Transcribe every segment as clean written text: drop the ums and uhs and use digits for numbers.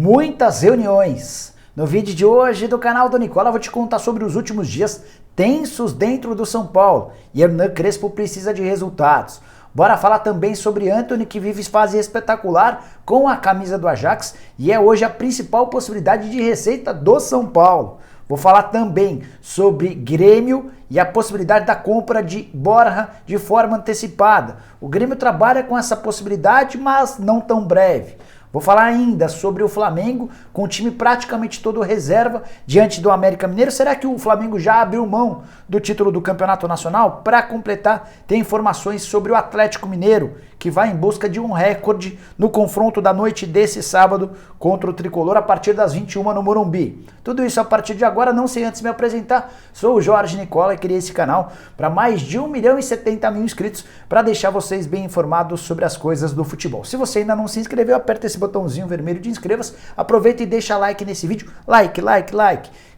Muitas reuniões. No vídeo de hoje do canal do Nicola, eu vou te contar sobre os últimos dias tensos dentro do São Paulo e Hernan Crespo precisa de resultados. Bora falar também sobre Antony, que vive fase espetacular com a camisa do Ajax e é hoje a principal possibilidade de receita do São Paulo. Vou falar também sobre Grêmio e a possibilidade da compra de Borja de forma antecipada. O Grêmio trabalha com essa possibilidade, mas não tão breve. Vou falar ainda sobre o Flamengo, com o time praticamente todo reserva diante do América Mineiro. Será que o Flamengo já abriu mão do título do Campeonato Nacional? Para completar, tem informações sobre o Atlético Mineiro, que vai em busca de um recorde no confronto da noite desse sábado contra o Tricolor a partir das 21h no Morumbi. Tudo isso a partir de agora, não sei antes me apresentar. Sou o Jorge Nicola e criei esse canal para mais de 1.070.000 inscritos para deixar vocês bem informados sobre as coisas do futebol. Se você ainda não se inscreveu, aperta esse botãozinho vermelho de inscreva-se, aproveita e deixa like nesse vídeo, like,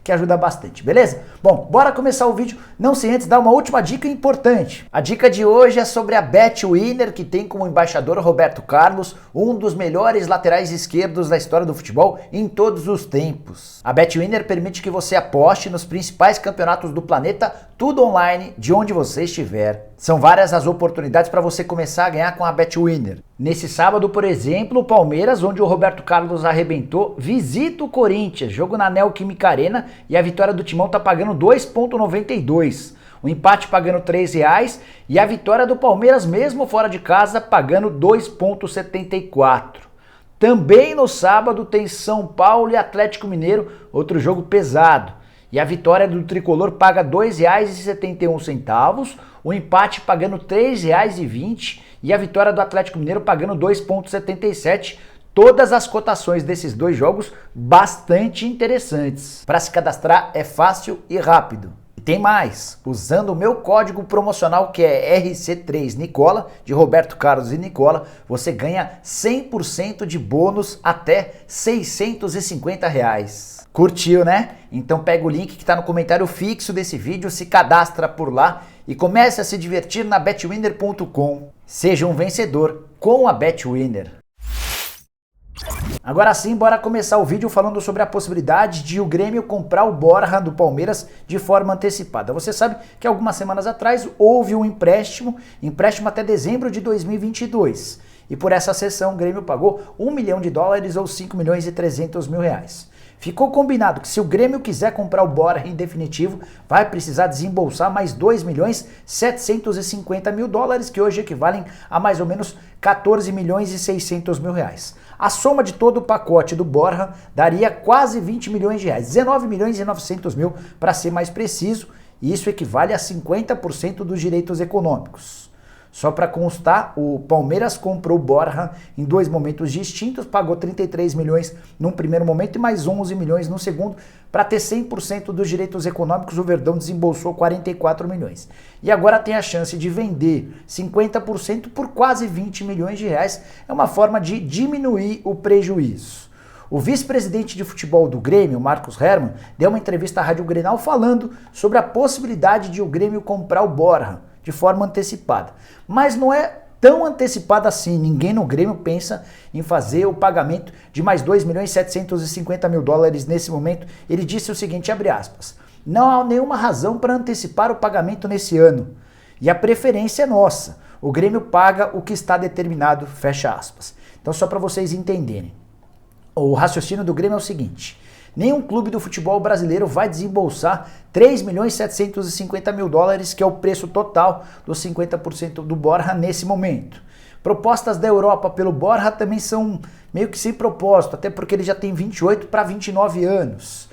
que ajuda bastante, beleza? Bom, bora começar o vídeo, não sem antes dar uma última dica importante. A dica de hoje é sobre a BetWinner, que tem como embaixador Roberto Carlos, um dos melhores laterais esquerdos da história do futebol em todos os tempos. A BetWinner permite que você aposte nos principais campeonatos do planeta, tudo online, de onde você estiver. São várias as oportunidades para você começar a ganhar com a BetWinner. Nesse sábado, por exemplo, o Palmeiras, onde o Roberto Carlos arrebentou, visita o Corinthians, jogo na Neoquímica Arena, e a vitória do Timão tá pagando 2,92. O empate pagando R$3 e a vitória do Palmeiras, mesmo fora de casa, pagando 2,74. Também no sábado tem São Paulo e Atlético Mineiro, outro jogo pesado. E a vitória do Tricolor paga R$2,71, o empate pagando R$3,20 e a vitória do Atlético Mineiro pagando 2,77. Todas as cotações desses dois jogos bastante interessantes. Para se cadastrar é fácil e rápido. E tem mais, usando o meu código promocional que é RC3Nicola, de Roberto Carlos e Nicola, você ganha 100% de bônus até R$650. Curtiu, né? Então pega o link que está no comentário fixo desse vídeo, se cadastra por lá e comece a se divertir na betwinner.com. Seja um vencedor com a BetWinner. Agora sim, bora começar o vídeo falando sobre a possibilidade de o Grêmio comprar o Borja do Palmeiras de forma antecipada. Você sabe que algumas semanas atrás houve um empréstimo até dezembro de 2022. E por essa cessão o Grêmio pagou US$ 1 milhão ou 5.300.000 reais. Ficou combinado que se o Grêmio quiser comprar o Borja em definitivo, vai precisar desembolsar mais US$ 2.750.000, que hoje equivalem a mais ou menos R$14.600.000 reais. A soma de todo o pacote do Borja daria quase R$20 milhões, R$19.900.000 para ser mais preciso, e isso equivale a 50% dos direitos econômicos. Só para constar, o Palmeiras comprou o Borja em dois momentos distintos, pagou 33 milhões num primeiro momento e mais 11 milhões no segundo. Para ter 100% dos direitos econômicos, o Verdão desembolsou 44 milhões. E agora tem a chance de vender 50% por quase 20 milhões de reais. É uma forma de diminuir o prejuízo. O vice-presidente de futebol do Grêmio, Marcos Herrmann, deu uma entrevista à Rádio Grenal falando sobre a possibilidade de o Grêmio comprar o Borja de forma antecipada. Mas não é tão antecipada assim. Ninguém no Grêmio pensa em fazer o pagamento de mais $2.750.000 nesse momento. Ele disse o seguinte, abre aspas, não há nenhuma razão para antecipar o pagamento nesse ano. E a preferência é nossa. O Grêmio paga o que está determinado, fecha aspas. Então só para vocês entenderem. O raciocínio do Grêmio é o seguinte, nenhum clube do futebol brasileiro vai desembolsar $3.750.000, que é o preço total dos 50% do Borja nesse momento. Propostas da Europa pelo Borja também são meio que sem propósito, até porque ele já tem 28 para 29 anos.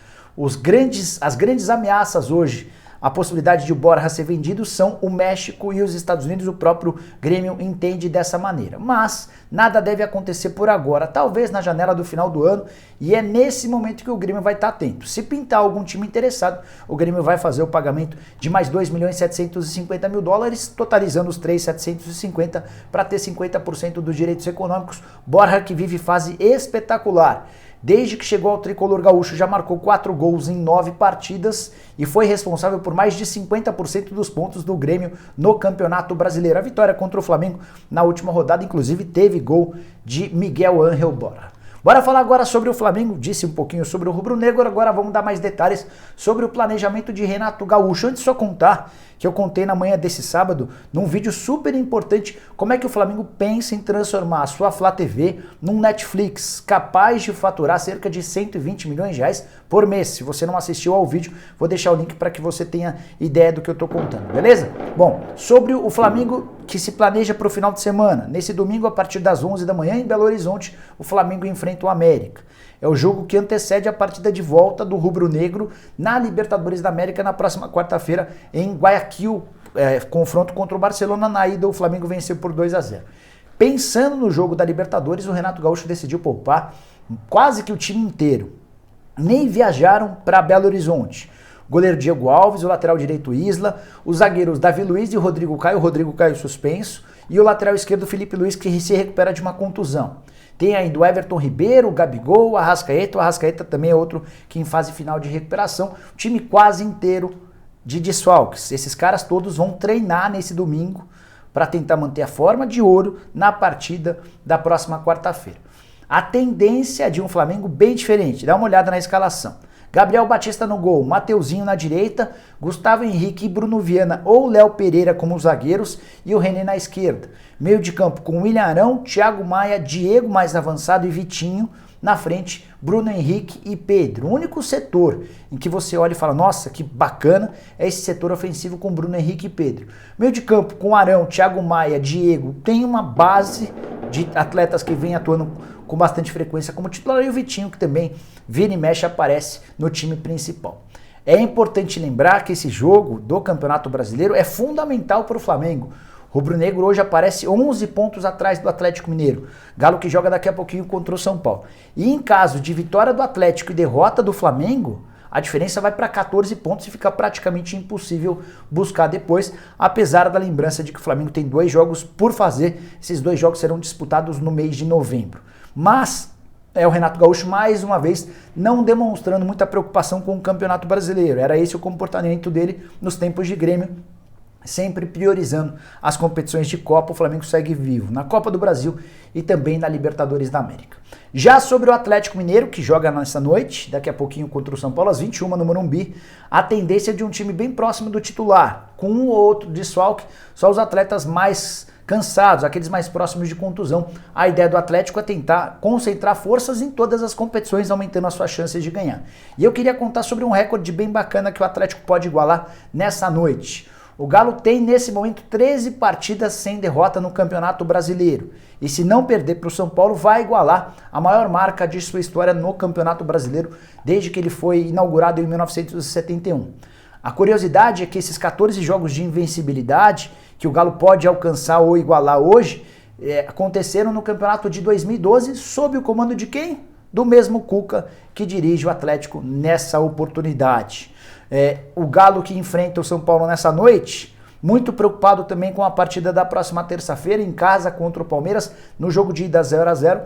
As grandes ameaças hoje, a possibilidade de o Borja ser vendido são o México e os Estados Unidos, o próprio Grêmio entende dessa maneira. Mas nada deve acontecer por agora, talvez na janela do final do ano, e é nesse momento que o Grêmio vai estar atento. Se pintar algum time interessado, o Grêmio vai fazer o pagamento de mais $2.750.000, totalizando os 3.750 para ter 50% dos direitos econômicos. Borja, que vive fase espetacular. Desde que chegou ao tricolor gaúcho já marcou 4 gols em 9 partidas e foi responsável por mais de 50% dos pontos do Grêmio no Campeonato Brasileiro. A vitória contra o Flamengo na última rodada inclusive teve gol de Miguel Ángel Borja. Bora falar agora sobre o Flamengo, disse um pouquinho sobre o rubro-negro, agora vamos dar mais detalhes sobre o planejamento de Renato Gaúcho. Antes de só contar, que eu contei na manhã desse sábado, num vídeo super importante, como é que o Flamengo pensa em transformar a sua Flá TV num Netflix, capaz de faturar cerca de 120 milhões de reais por mês. Se você não assistiu ao vídeo, vou deixar o link para que você tenha ideia do que eu tô contando, beleza? Bom, sobre o Flamengo que se planeja para o final de semana, nesse domingo a partir das 11 da manhã em Belo Horizonte, o Flamengo enfrenta o América. É o jogo que antecede a partida de volta do rubro-negro na Libertadores da América na próxima quarta-feira em Guayaquil, confronto contra o Barcelona. Na ida o Flamengo venceu por 2-0. Pensando no jogo da Libertadores, o Renato Gaúcho decidiu poupar quase que o time inteiro. Nem viajaram para Belo Horizonte. O goleiro Diego Alves, o lateral direito Isla, os zagueiros Davi Luiz e Rodrigo Caio suspenso, e o lateral esquerdo Felipe Luiz, que se recupera de uma contusão. Tem ainda o Everton Ribeiro, o Gabigol, o Arrascaeta também é outro que em fase final de recuperação. O time quase inteiro de desfalques. Esses caras todos vão treinar nesse domingo para tentar manter a forma de ouro na partida da próxima quarta-feira. A tendência é de um Flamengo bem diferente. Dá uma olhada na escalação. Gabriel Batista no gol, Mateuzinho na direita, Gustavo Henrique e Bruno Viana ou Léo Pereira como os zagueiros e o René na esquerda. Meio de campo com William Arão, Thiago Maia, Diego mais avançado e Vitinho. Na frente, Bruno Henrique e Pedro. O único setor em que você olha e fala, nossa, que bacana, é esse setor ofensivo com Bruno Henrique e Pedro. Meio de campo com Arão, Thiago Maia, Diego, tem uma base de atletas que vem atuando com bastante frequência como titular, e o Vitinho, que também vira e mexe, aparece no time principal. É importante lembrar que esse jogo do Campeonato Brasileiro é fundamental para o Flamengo. O rubro-negro hoje aparece 11 pontos atrás do Atlético Mineiro. Galo que joga daqui a pouquinho contra o São Paulo. E em caso de vitória do Atlético e derrota do Flamengo, a diferença vai para 14 pontos e fica praticamente impossível buscar depois, apesar da lembrança de que o Flamengo tem 2 jogos por fazer. Esses 2 jogos serão disputados no mês de novembro. Mas é o Renato Gaúcho, mais uma vez, não demonstrando muita preocupação com o Campeonato Brasileiro. Era esse o comportamento dele nos tempos de Grêmio, sempre priorizando as competições de Copa. O Flamengo segue vivo na Copa do Brasil e também na Libertadores da América. Já sobre o Atlético Mineiro, que joga nessa noite, daqui a pouquinho contra o São Paulo, às 21 no Morumbi, a tendência é de um time bem próximo do titular, com um ou outro desfalque, só os atletas mais cansados, aqueles mais próximos de contusão. A ideia do Atlético é tentar concentrar forças em todas as competições, aumentando as suas chances de ganhar. E eu queria contar sobre um recorde bem bacana que o Atlético pode igualar nessa noite. O Galo tem, nesse momento, 13 partidas sem derrota no Campeonato Brasileiro. E se não perder para o São Paulo, vai igualar a maior marca de sua história no Campeonato Brasileiro, desde que ele foi inaugurado em 1971. A curiosidade é que esses 14 jogos de invencibilidade que o Galo pode alcançar ou igualar hoje, aconteceram no Campeonato de 2012, sob o comando de quem? Do mesmo Cuca que dirige o Atlético nessa oportunidade. O Galo que enfrenta o São Paulo nessa noite, muito preocupado também com a partida da próxima terça-feira em casa contra o Palmeiras, no jogo de ida 0-0.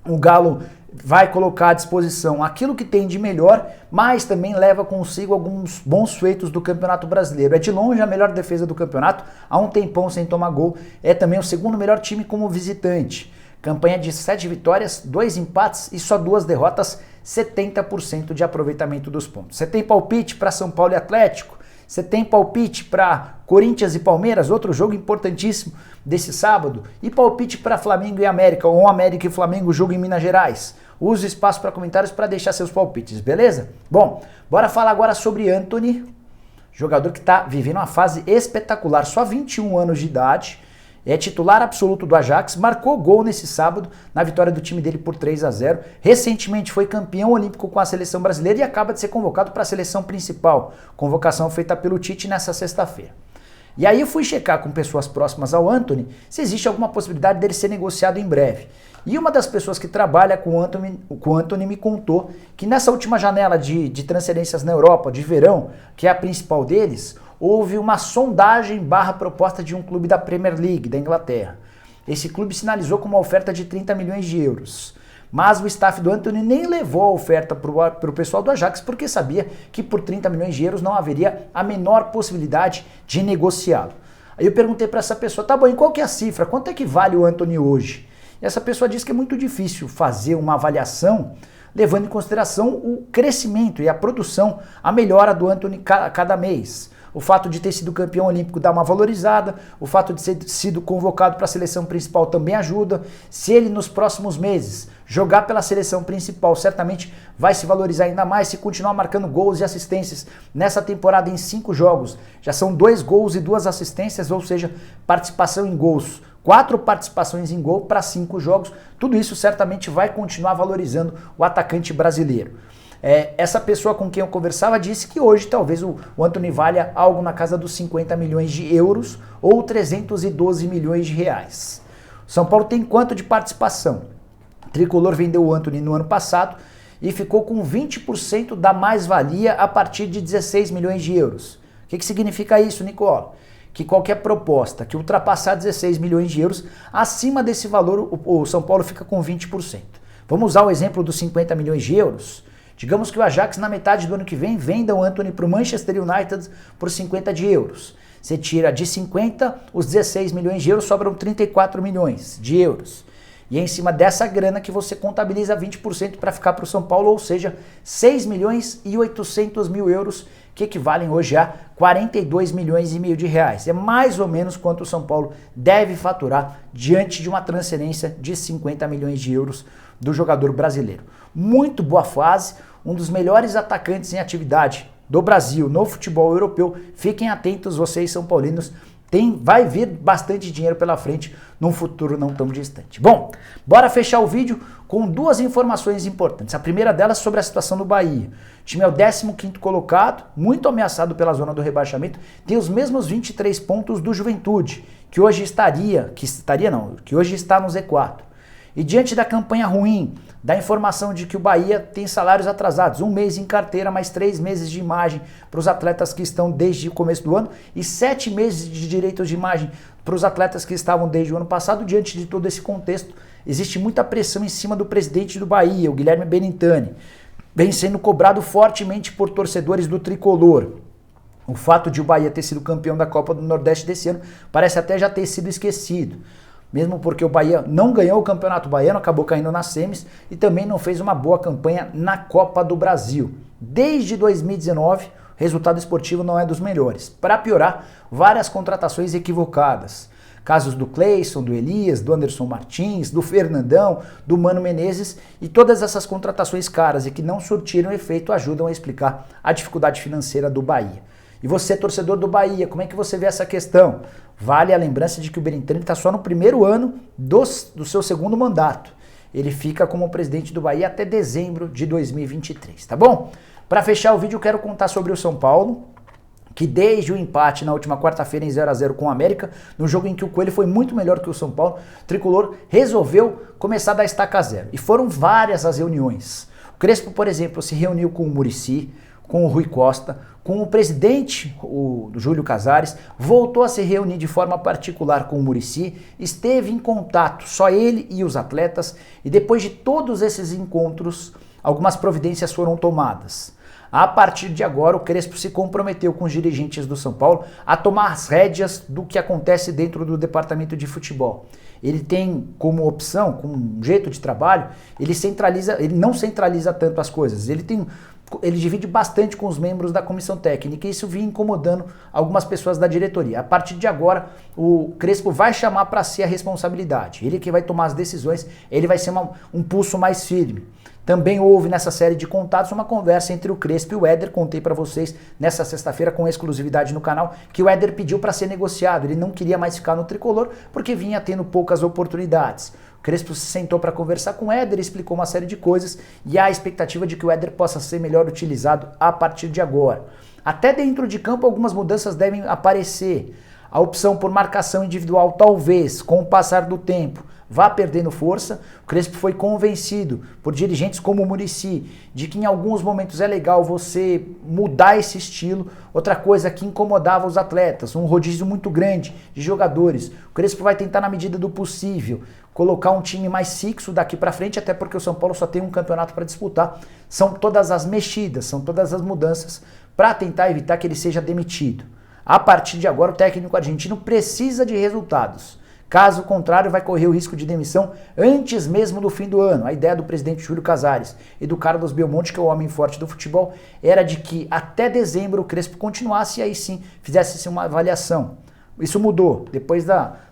O Galo vai colocar à disposição aquilo que tem de melhor, mas também leva consigo alguns bons feitos do Campeonato Brasileiro. É de longe a melhor defesa do campeonato, há um tempão sem tomar gol. É também o segundo melhor time como visitante. Campanha de 7 vitórias, 2 empates e só 2 derrotas, 70% de aproveitamento dos pontos. Você tem palpite para São Paulo e Atlético? Você tem palpite para Corinthians e Palmeiras, outro jogo importantíssimo desse sábado? E palpite para Flamengo e América, ou América e Flamengo, jogo em Minas Gerais? Use o espaço para comentários para deixar seus palpites, beleza? Bom, bora falar agora sobre Antony, jogador que está vivendo uma fase espetacular, só 21 anos de idade, é titular absoluto do Ajax, marcou gol nesse sábado na vitória do time dele por 3-0. Recentemente foi campeão olímpico com a seleção brasileira e acaba de ser convocado para a seleção principal, convocação feita pelo Tite nessa sexta-feira. E aí eu fui checar com pessoas próximas ao Antony se existe alguma possibilidade dele ser negociado em breve. E uma das pessoas que trabalha com o Antony me contou que nessa última janela de transferências na Europa, de verão, que é a principal deles, houve uma sondagem / proposta de um clube da Premier League, da Inglaterra. Esse clube sinalizou com uma oferta de 30 milhões de euros. Mas o staff do Antony nem levou a oferta para o pessoal do Ajax, porque sabia que por 30 milhões de euros não haveria a menor possibilidade de negociá-lo. Aí eu perguntei para essa pessoa, tá bom, e qual que é a cifra? Quanto é que vale o Antony hoje? Essa pessoa diz que é muito difícil fazer uma avaliação levando em consideração o crescimento e a produção, a melhora do Antony cada mês. O fato de ter sido campeão olímpico dá uma valorizada, o fato de ter sido convocado para a seleção principal também ajuda. Se ele nos próximos meses jogar pela seleção principal, certamente vai se valorizar ainda mais se continuar marcando gols e assistências. Nessa temporada em 5 jogos, já são 2 gols e 2 assistências, ou seja, participação em gols. 4 participações em gol para 5 jogos, tudo isso certamente vai continuar valorizando o atacante brasileiro. Essa pessoa com quem eu conversava disse que hoje talvez o Antony valha algo na casa dos 50 milhões de euros ou 312 milhões de reais. São Paulo tem quanto de participação? O Tricolor vendeu o Antony no ano passado e ficou com 20% da mais-valia a partir de 16 milhões de euros. O que significa isso, Nicola? Que qualquer proposta que ultrapassar 16 milhões de euros, acima desse valor o São Paulo fica com 20%. Vamos usar o exemplo dos 50 milhões de euros? Digamos que o Ajax na metade do ano que vem venda o Antony para o Manchester United por 50 de euros. Você tira de 50 os 16 milhões de euros, sobram 34 milhões de euros. E é em cima dessa grana que você contabiliza 20% para ficar para o São Paulo, ou seja, 6 milhões e 800 mil euros, que equivalem hoje a 42 milhões e meio de reais. É mais ou menos quanto o São Paulo deve faturar diante de uma transferência de 50 milhões de euros do jogador brasileiro. Muito boa fase, um dos melhores atacantes em atividade do Brasil no futebol europeu. Fiquem atentos, vocês são paulinos, vai vir bastante dinheiro pela frente num futuro não tão distante. Bom, bora fechar o vídeo com 2 informações importantes. A primeira delas sobre a situação do Bahia. O time é o 15º colocado, muito ameaçado pela zona do rebaixamento, tem os mesmos 23 pontos do Juventude, que hoje está no Z4. E diante da campanha ruim, da informação de que o Bahia tem salários atrasados, 1 mês em carteira, mais 3 meses de imagem para os atletas que estão desde o começo do ano e 7 meses de direitos de imagem para os atletas que estavam desde o ano passado, diante de todo esse contexto, existe muita pressão em cima do presidente do Bahia, o Guilherme Benintani, vem sendo cobrado fortemente por torcedores do Tricolor. O fato de o Bahia ter sido campeão da Copa do Nordeste desse ano parece até já ter sido esquecido. Mesmo porque o Bahia não ganhou o Campeonato Baiano, acabou caindo nas semis e também não fez uma boa campanha na Copa do Brasil. Desde 2019, o resultado esportivo não é dos melhores. Para piorar, várias contratações equivocadas. Casos do Cleison, do Elias, do Anderson Martins, do Fernandão, do Mano Menezes, e todas essas contratações caras e que não surtiram efeito ajudam a explicar a dificuldade financeira do Bahia. E você, torcedor do Bahia, como é que você vê essa questão? Vale a lembrança de que o Benintani está só no primeiro ano do seu segundo mandato. Ele fica como presidente do Bahia até dezembro de 2023, tá bom? Para fechar o vídeo, eu quero contar sobre o São Paulo, que desde o empate na última quarta-feira em 0-0 com o América, no jogo em que o Coelho foi muito melhor que o São Paulo, o Tricolor resolveu começar da estaca zero. E foram várias as reuniões. O Crespo, por exemplo, se reuniu com o Muricy, com o Rui Costa, com o presidente, o Júlio Casares, voltou a se reunir de forma particular com o Muricy, esteve em contato, só ele e os atletas, e depois de todos esses encontros, algumas providências foram tomadas. A partir de agora, o Crespo se comprometeu com os dirigentes do São Paulo a tomar as rédeas do que acontece dentro do departamento de futebol. Ele tem como opção, como um jeito de trabalho, ele não centraliza tanto as coisas, ele divide bastante com os membros da comissão técnica e isso vinha incomodando algumas pessoas da diretoria. A partir de agora, o Crespo vai chamar para si a responsabilidade. Ele que vai tomar as decisões, ele vai ser um pulso mais firme. Também houve nessa série de contatos uma conversa entre o Crespo e o Éder, contei para vocês nessa sexta-feira com exclusividade no canal, que o Éder pediu para ser negociado, ele não queria mais ficar no Tricolor porque vinha tendo poucas oportunidades. O Crespo se sentou para conversar com o Éder, explicou uma série de coisas e há a expectativa de que o Éder possa ser melhor utilizado a partir de agora. Até dentro de campo algumas mudanças devem aparecer. A opção por marcação individual talvez, com o passar do tempo, vá perdendo força. O Crespo foi convencido por dirigentes como o Muricy de que em alguns momentos é legal você mudar esse estilo. Outra coisa que incomodava os atletas, um rodízio muito grande de jogadores. O Crespo vai tentar, na medida do possível, colocar um time mais fixo daqui para frente, até porque o São Paulo só tem um campeonato para disputar. São todas as mexidas, são todas as mudanças para tentar evitar que ele seja demitido. A partir de agora, o técnico argentino precisa de resultados. Caso contrário, vai correr o risco de demissão antes mesmo do fim do ano. A ideia do presidente Júlio Casares e do Carlos Belmonte, que é o homem forte do futebol, era de que até dezembro o Crespo continuasse e aí sim fizesse uma avaliação. Isso mudou. Depois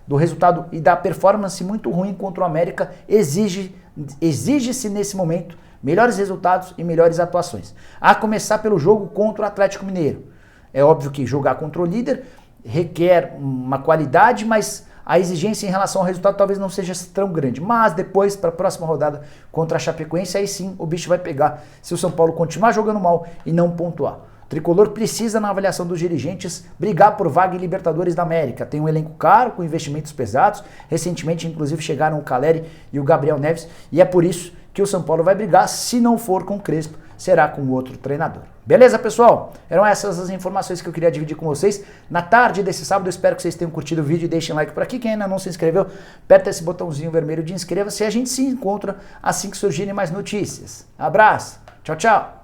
do resultado e da performance muito ruim contra o América, exige-se nesse momento melhores resultados e melhores atuações. A começar pelo jogo contra o Atlético Mineiro. É óbvio que jogar contra o líder requer uma qualidade, mas a exigência em relação ao resultado talvez não seja tão grande. Mas depois, para a próxima rodada contra a Chapecoense, aí sim o bicho vai pegar se o São Paulo continuar jogando mal e não pontuar. O Tricolor precisa, na avaliação dos dirigentes, brigar por vaga em Libertadores da América. Tem um elenco caro, com investimentos pesados. Recentemente, inclusive, chegaram o Caleri e o Gabriel Neves. E é por isso que o São Paulo vai brigar. Se não for com o Crespo, será com outro treinador. Beleza, pessoal? Eram essas as informações que eu queria dividir com vocês. Na tarde desse sábado, eu espero que vocês tenham curtido o vídeo e deixem like por aqui. Quem ainda não se inscreveu, aperta esse botãozinho vermelho de inscreva-se e a gente se encontra assim que surgirem mais notícias. Abraço, tchau, tchau!